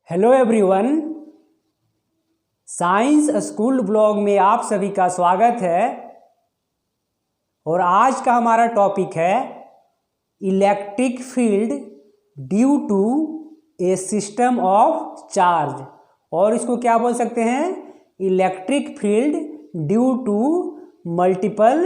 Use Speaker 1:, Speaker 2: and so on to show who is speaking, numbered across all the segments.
Speaker 1: Hello everyone, science school blog में आप सभी का स्वागत है। और आज का हमारा टॉपिक है electric field due to a system of charge. और इसको क्या बोल सकते हैं? Electric field due to multiple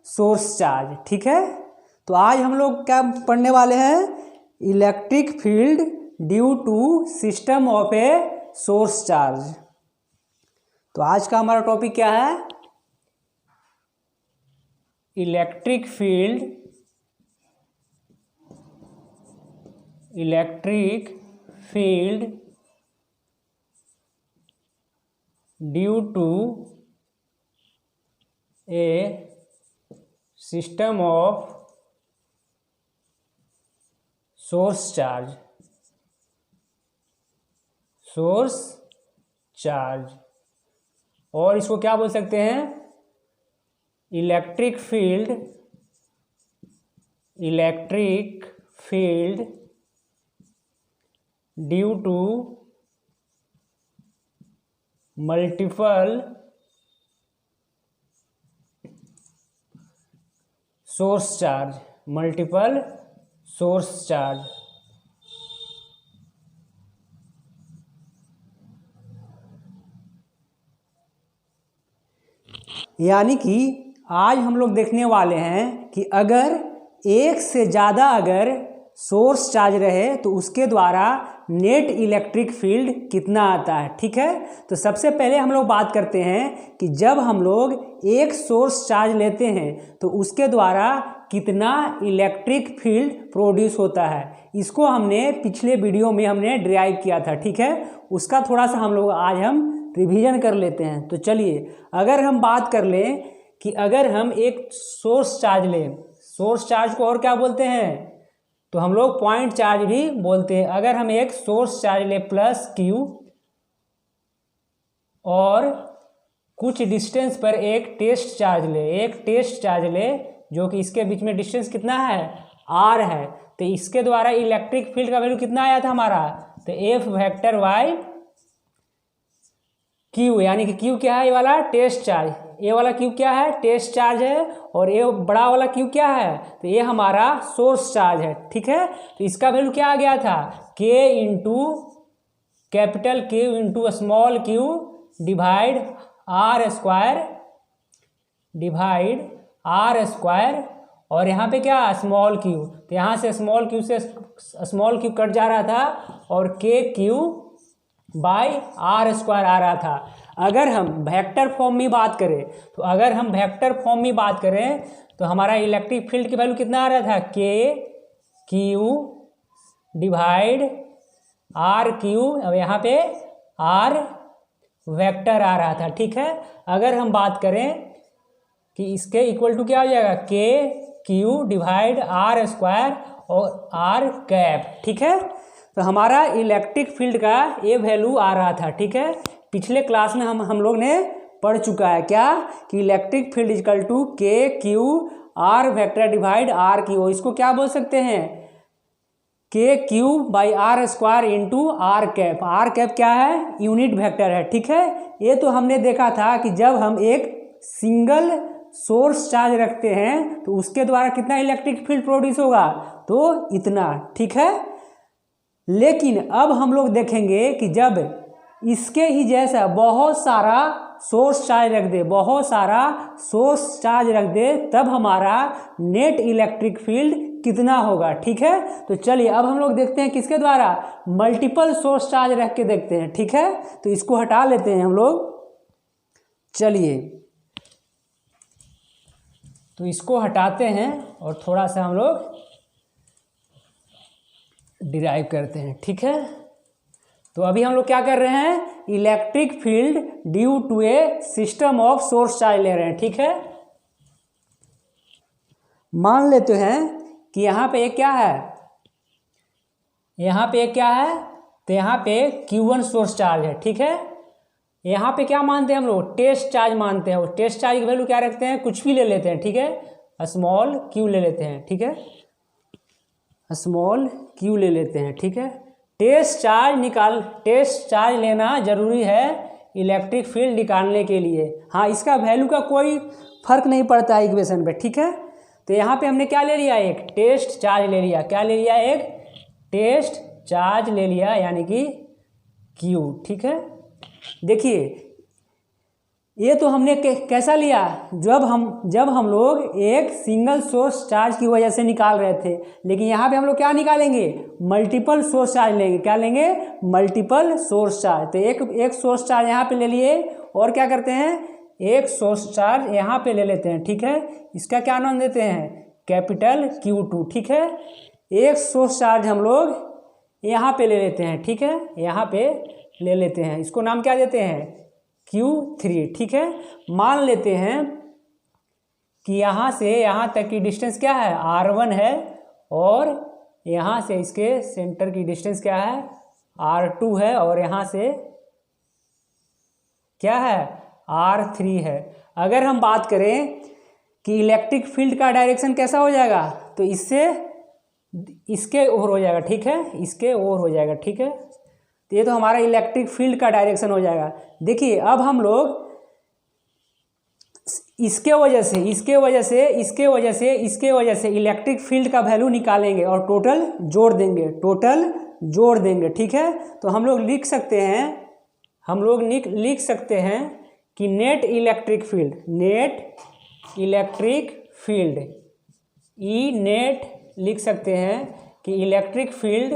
Speaker 1: source charge. ठीक है, तो आज हम लोग क्या पढ़ने वाले हैं? Electric field due to system of a source charge. तो आज का हमारा टॉपिक क्या है? Electric field due to a system of source charge. और इसको क्या बोल सकते हैं? Electric field due to multiple source charge. यानी कि आज हम लोग देखने वाले हैं कि अगर एक से ज़्यादा अगर सोर्स चार्ज रहे तो उसके द्वारा नेट इलेक्ट्रिक फील्ड कितना आता है। ठीक है, तो सबसे पहले हम लोग बात करते हैं कि जब हम लोग एक सोर्स चार्ज लेते हैं तो उसके द्वारा कितना इलेक्ट्रिक फील्ड प्रोड्यूस होता है। इसको हमने पिछले वीडियो में हमने डिराइव किया था। ठीक है, उसका थोड़ा सा हम लोग आज हम रिवीजन कर लेते हैं। तो चलिए, अगर हम बात कर लें कि अगर हम एक सोर्स चार्ज लें, सोर्स चार्ज को और क्या बोलते हैं? तो हम लोग पॉइंट चार्ज भी बोलते हैं। अगर हम एक सोर्स चार्ज लें प्लस क्यू और कुछ डिस्टेंस पर एक टेस्ट चार्ज ले जो कि इसके बीच में डिस्टेंस कितना है? आर है। तो इसके द्वारा इलेक्ट्रिक फील्ड का वैल्यू कितना आया था हमारा? तो एफ वेक्टर वाई क्यू, यानी कि क्यू क्या है? ये वाला टेस्ट चार्ज, ये वाला क्यू क्या है? टेस्ट चार्ज है। और ये बड़ा वाला क्यू क्या है? तो ये हमारा सोर्स चार्ज है। ठीक है, तो इसका वैल्यू क्या आ गया था? K into capital Q into small Q divide R square और यहाँ पे क्या? Small Q. तो यहाँ से स्मॉल क्यू कट जा रहा था और के क्यू बाई आर स्क्वायर आ रहा था। अगर हम वेक्टर फॉर्म में बात करें तो हमारा इलेक्ट्रिक फील्ड की वैल्यू कितना आ रहा था? के क्यू डिवाइड आर क्यू, अब यहाँ पे आर वेक्टर आ रहा था। ठीक है, अगर हम बात करें कि इसके इक्वल टू क्या हो जाएगा? के क्यू डिवाइड आर स्क्वायर और आर कैप। ठीक है, तो हमारा इलेक्ट्रिक फील्ड का ये वैल्यू आ रहा था। ठीक है, पिछले क्लास में हम लोग ने पढ़ चुका है क्या कि electric field equal to K Q R vector divide R Q. इसको क्या बोल सकते हैं? K Q by R square into R cap. R cap क्या है? यूनिट वेक्टर है। ठीक है, ये तो हमने देखा था कि जब हम एक सिंगल सोर्स चार्ज रखते हैं तो उसके द्वारा कितना इलेक्ट्रिक फील्ड प्रोड्यूस होगा? तो इतना। ठीक है, लेकिन अब हम लोग देखेंगे कि जब इसके ही जैसा बहुत सारा सोर्स चार्ज रख दे तब हमारा नेट इलेक्ट्रिक फील्ड कितना होगा। ठीक है, तो चलिए अब हम लोग देखते हैं किसके द्वारा? मल्टीपल सोर्स चार्ज रख के देखते हैं। ठीक है, तो इसको हटा लेते हैं हम लोग। चलिए, तो इसको हटाते हैं और थोड़ा सा हम लोग डिराइव करते हैं। ठीक है, तो अभी हम लोग क्या कर रहे हैं? Electric field due to a system of source charge ले रहे हैं। ठीक है, मान लेते हैं कि यहाँ पे क्या है? तो यहाँ पे Q1 सोर्स चार्ज है। ठीक है, यहाँ पे क्या मानते हैं हम लोग? टेस्ट चार्ज मानते हैं। और टेस्ट चार्ज की वैल्यू क्या रखते हैं? कुछ भी ले लेते हैं। ठीक है, स्मॉल क्यू ले लेते हैं। ठीक है, स्मॉल क्यू ले लेते हैं। ठीक है, टेस्ट चार्ज लेना जरूरी है इलेक्ट्रिक फील्ड निकालने के लिए। हाँ, इसका वैल्यू का कोई फर्क नहीं पड़ता है इक्वेशन पे, ठीक है। तो यहाँ पे हमने क्या ले लिया, एक टेस्ट चार्ज ले लिया। क्या ले लिया, एक टेस्ट चार्ज ले लिया, यानी कि Q, ठीक है। देखिए ये तो हमने कैसा लिया, जब हम लोग एक सिंगल सोर्स चार्ज की वजह से निकाल रहे थे, लेकिन यहाँ पे हम लोग क्या निकालेंगे, मल्टीपल सोर्स चार्ज लेंगे। क्या लेंगे, मल्टीपल सोर्स चार्ज। तो एक सोर्स चार्ज यहाँ पे ले लिए, और क्या करते हैं, एक सोर्स चार्ज यहाँ पे ले लेते हैं, ठीक है। इसका क्या नाम देते हैं, कैपिटल Q2, ठीक है। एक सोर्स चार्ज हम लोग यहाँ पे ले लेते हैं, ठीक है, यहाँ पे ले लेते हैं। इसको नाम क्या देते हैं, Q3, ठीक है। मान लेते हैं कि यहाँ से यहाँ तक की डिस्टेंस क्या है, R1 है, और यहाँ से इसके सेंटर की डिस्टेंस क्या है, R2 है, और यहाँ से क्या है, R3 है। अगर हम बात करें कि इलेक्ट्रिक फील्ड का डायरेक्शन कैसा हो जाएगा, तो इसके ओर हो जाएगा, ठीक है, इसके ओर हो जाएगा, ठीक है। तो ये तो हमारा इलेक्ट्रिक फील्ड का डायरेक्शन हो जाएगा। देखिए अब हम लोग इसके वजह से इलेक्ट्रिक फील्ड का वैल्यू निकालेंगे और टोटल जोड़ देंगे, ठीक है। तो हम लोग लिख सकते हैं कि net electric field E net लिख सकते हैं कि electric field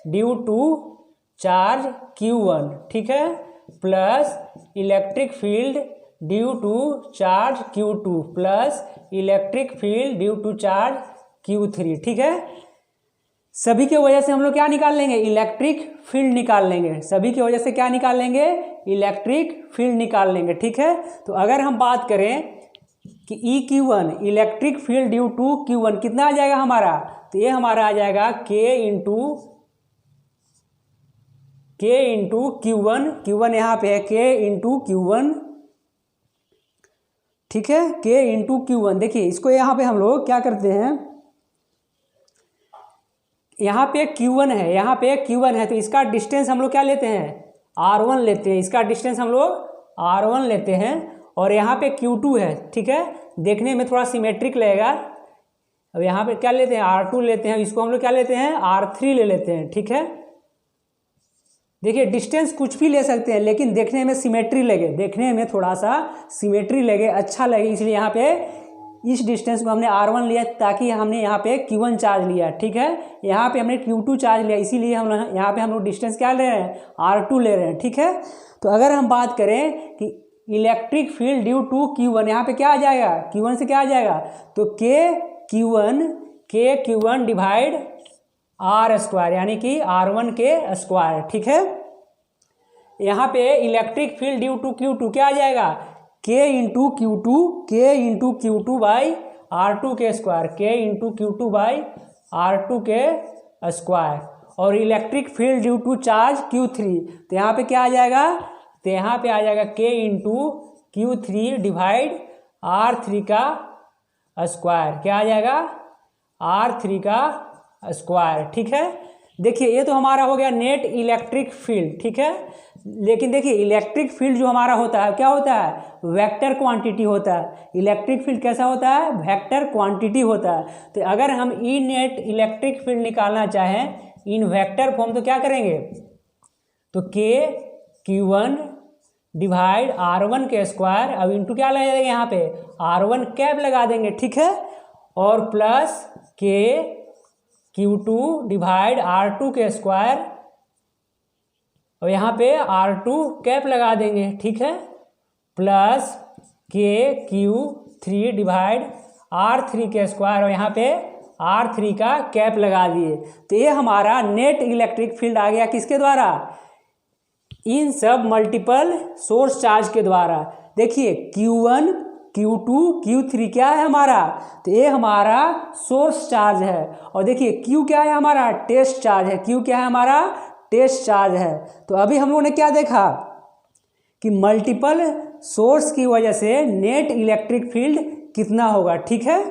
Speaker 1: due to charge Q1, ठीक है, plus electric field due to charge Q2 plus electric field due to charge Q3, ठीक है। सभी की वजह से हम लोग क्या निकाल लेंगे, इलेक्ट्रिक फील्ड निकाल लेंगे। सभी की वजह से क्या निकाल लेंगे, इलेक्ट्रिक फील्ड निकाल लेंगे, ठीक है। तो अगर हम बात करें कि EQ1 electric field due to Q1 कितना आ जाएगा हमारा, तो ये हमारा आ जाएगा K इंटू Q1 यहाँ पे है K इंटू Q1, ठीक है, K इंटू Q1। देखिए इसको यहाँ पे हम लोग क्या करते हैं, यहाँ पे Q1 है, तो इसका डिस्टेंस हम लोग क्या लेते हैं, R1 लेते हैं। इसका डिस्टेंस हम लोग R1 लेते हैं, और यहाँ पे Q2 है, ठीक है। देखने में थोड़ा सिमेट्रिक लगेगा। अब यहाँ पे क्या लेते हैं, R2 लेते हैं, इसको हम लोग क्या लेते हैं, R3 ले लेते हैं, ठीक है। देखिए डिस्टेंस कुछ भी ले सकते हैं, लेकिन देखने में सिमेट्री लगे, देखने में थोड़ा सा सिमेट्री लगे, अच्छा लगे, इसलिए यहाँ पे इस डिस्टेंस को हमने R1 लिया, ताकि हमने यहाँ पे Q1 चार्ज लिया, ठीक है। यहाँ पे हमने Q2 चार्ज लिया, इसीलिए हम यहाँ पे हम लोग डिस्टेंस क्या ले रहे हैं, R2 ले रहे हैं, ठीक है। तो अगर हम बात करें कि electric field due to Q1, यहाँ पे क्या आ जाएगा, Q1 से क्या आ जाएगा, तो K Q1 divide R square, यानी कि R1 के स्क्वायर, ठीक है। यहाँ पे electric field due to Q2 क्या आ जाएगा, K into Q2 by R2 के square, K into Q2 by R2 के स्क्वायर, और electric field due to charge Q3, तो यहाँ पे क्या आ जाएगा, तो यहाँ पे आ जाएगा K into Q3 divide R3 का स्क्वायर। क्या आ जाएगा, R3 का स्क्वायर, ठीक है। देखिए ये तो हमारा हो गया नेट इलेक्ट्रिक फील्ड, ठीक है। लेकिन देखिए इलेक्ट्रिक फील्ड जो हमारा होता है क्या होता है, वेक्टर क्वांटिटी होता है। इलेक्ट्रिक फील्ड कैसा होता है, वेक्टर क्वांटिटी होता है। तो अगर हम ई नेट इलेक्ट्रिक फील्ड निकालना चाहें इन वेक्टर फॉर्म, तो क्या करेंगे, तो K Q1 डिवाइड R1 के स्क्वायर, अब इंटू क्या लगा देंगे, यहाँ पे R1 कैप लगा देंगे, ठीक है, और plus K Q2 divide R2 के स्क्वायर, और यहाँ पे R2 कैप लगा देंगे, ठीक है, plus K Q3 divide R3 के स्क्वायर, और यहाँ पे R3 का कैप लगा दिए। तो ये हमारा नेट इलेक्ट्रिक फील्ड आ गया, किसके द्वारा, इन सब मल्टीपल सोर्स चार्ज के द्वारा। देखिए Q1 Q2 Q3 क्या है हमारा, तो ये हमारा सोर्स चार्ज है, और देखिए Q क्या है हमारा, टेस्ट चार्ज है, Q क्या है हमारा, टेस्ट चार्ज है। तो अभी हम लोगों ने क्या देखा कि मल्टीपल सोर्स की वजह से नेट इलेक्ट्रिक फील्ड कितना होगा, ठीक है।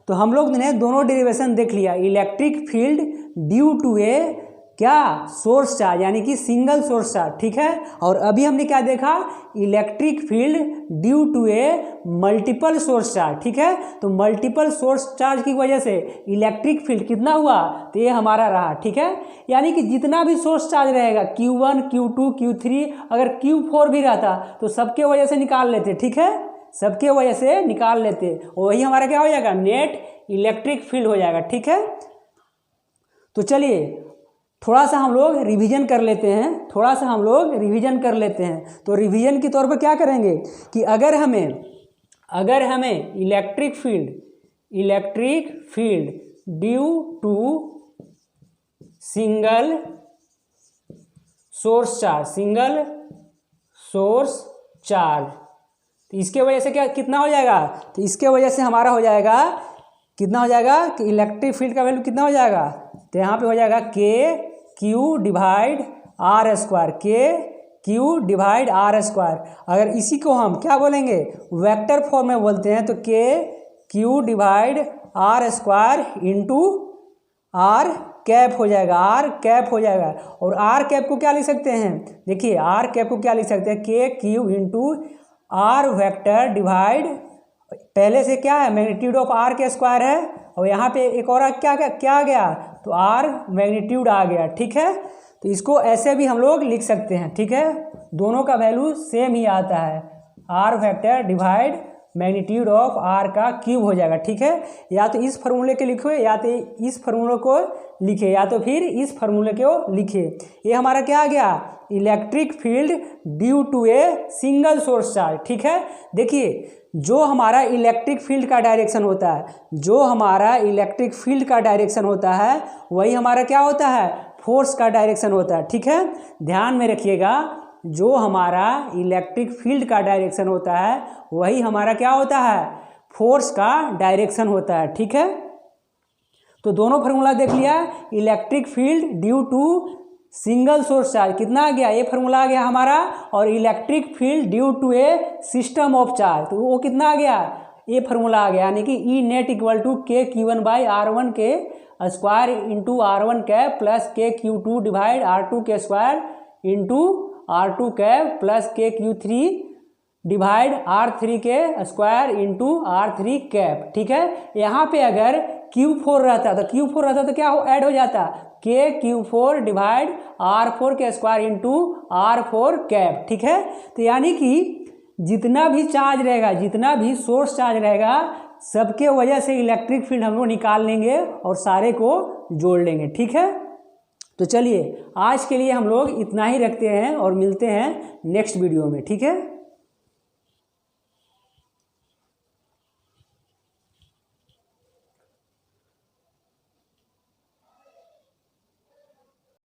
Speaker 1: तो हम लोग ने दोनों डेरिवेशन देख लिया, इलेक्ट्रिक फील्ड ड्यू टू ए क्या, सोर्स चार्ज, यानी कि सिंगल सोर्स चार्ज, ठीक है। और अभी हमने क्या देखा, electric field due to a multiple source charge, ठीक है। तो मल्टीपल सोर्स चार्ज की वजह से इलेक्ट्रिक फील्ड कितना हुआ, तो ये हमारा रहा, ठीक है। यानी कि जितना भी सोर्स चार्ज रहेगा Q1, Q2, Q3, अगर Q4 भी रहता तो सबके वजह से निकाल लेते, ठीक है, सबके वजह से निकाल लेते, वही हमारा क्या हो जाएगा, नेट इलेक्ट्रिक फील्ड हो जाएगा, ठीक है। तो चलिए थोड़ा सा हम लोग रिवीजन कर लेते हैं, तो रिवीजन के तौर पर क्या करेंगे कि अगर हमें electric field due to single source charge, तो इसके वजह से क्या कितना हो जाएगा, तो इसके वजह से हमारा हो जाएगा कितना हो जाएगा कि इलेक्ट्रिक फील्ड का वैल्यू कितना हो जाएगा, तो यहाँ पे हो जाएगा KQ divide R square, KQ divide R square. अगर इसी को हम क्या बोलेंगे, वेक्टर फॉर्म में बोलते हैं, तो KQ divide R square into R cap हो जाएगा, और R कैप को क्या लिख सकते हैं, देखिए R कैप को क्या लिख सकते हैं, KQ into R vector divide, पहले से क्या है, मैग्नीट्यूड ऑफ R के स्क्वायर है, और यहाँ पे एक और क्या आ गया, तो R मैग्नीट्यूड आ गया, ठीक है। तो इसको ऐसे भी हम लोग लिख सकते हैं, ठीक है, दोनों का वैल्यू सेम ही आता है, R vector divide magnitude of R का क्यूब हो जाएगा, ठीक है। या तो इस फार्मूले के लिखो, या तो इस फार्मूले को लिखे, या तो फिर इस फार्मूले को लिखे। ये हमारा क्या आ गया, electric field due to a single source charge, ठीक है। देखिए जो हमारा इलेक्ट्रिक फील्ड का डायरेक्शन होता है, वही हमारा क्या होता है, फोर्स का डायरेक्शन होता है, ठीक है। ध्यान में रखिएगा, जो हमारा इलेक्ट्रिक फील्ड का डायरेक्शन होता है वही हमारा क्या होता है, फोर्स का डायरेक्शन होता है, ठीक है। तो दोनों फार्मूला देख लिया, electric field due to single source charge कितना आ गया, ये फार्मूला आ गया हमारा, और electric field due to a system of charge, तो वो कितना आ गया, ये फार्मूला आ गया, यानी कि E net equal to KQ1 by R1 के square into R1 cap plus KQ2 divide R2 के square into R2 cap plus KQ3 divide R3 के स्क्वायर इंटू R3 कैप, ठीक है। यहाँ पे अगर Q4 रहता तो क्या ऐड हो जाता, KQ4 डिवाइड R4 के स्क्वायर इंटू R4 कैप, ठीक है। तो यानी कि जितना भी चार्ज रहेगा, जितना भी सोर्स चार्ज रहेगा, सबके वजह से इलेक्ट्रिक फील्ड हम लोग निकाल लेंगे और सारे को जोड़ लेंगे, ठीक है। तो चलिए आज के लिए हम लोग इतना ही रखते हैं और मिलते हैं नेक्स्ट वीडियो में, ठीक है।